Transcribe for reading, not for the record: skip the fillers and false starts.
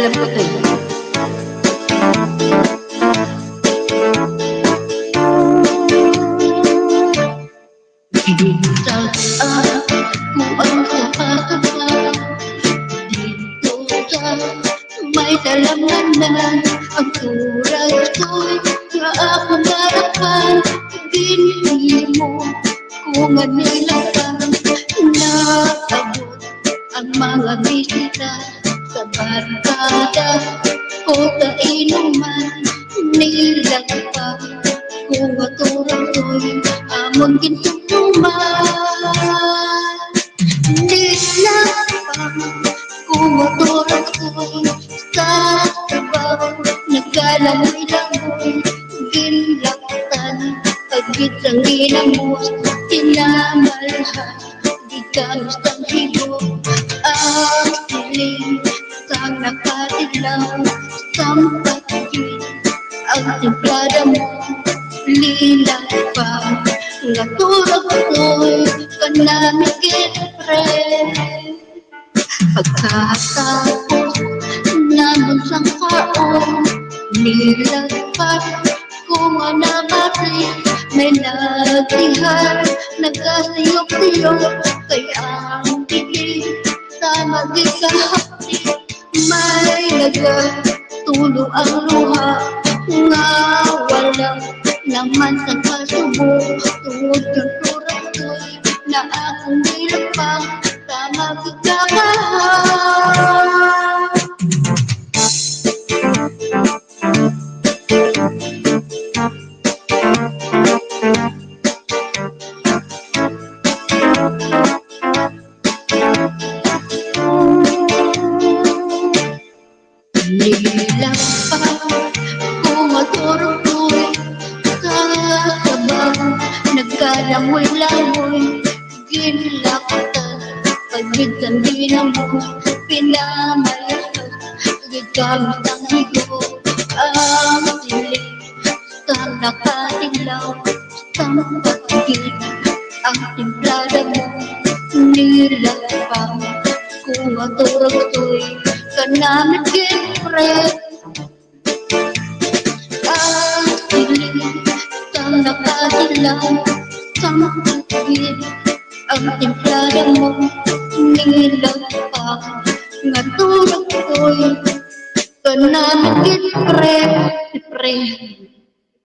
alam ko to. Dito kung ang sapatos ka, dito ka may dalanganan. Ang tulad ko'y na ako narapan. Hindi mo kung anilapan. Naabot ang mga bisita sa barkada o kainuman. Nilagpa kung maturang ko'y amon kintutuman. Nilagpa kung maturang ko'y sa trabaho. Nagkalamoy-lamoy ginlaktan pagkit ang ginamos. Tinamalhan di kamustang hibo. Ang siling kang nakatilaw sampagkit ang templada mo. Lilang pa natulog ko'y kanamigit pre. Pagkatapos naman sang kaon, nilagpas kung anabati. May nagtihar, nagkasiyok-siyok kay ang bibig sa magkakahapti. May nagatulo ang luha nga walang laman sa kasubo. Tungod yung turang ko'y na akong nilapang sa magkakahap. Nilagpas kung maturong ko'y sa sabaw. Nagkalamoy-lamoy ginlaktan pagkit ang dinamos. Pinamalasas gigamit ang higo. Ang siling kang nakatilaw sampagkit ang templada mo. Nilagpas kung maturong ko'y kanamit pre. Ang siling kang nakatilaw sampagkit ang templada mo. Nilagpas natulog ko'y kanamit pre.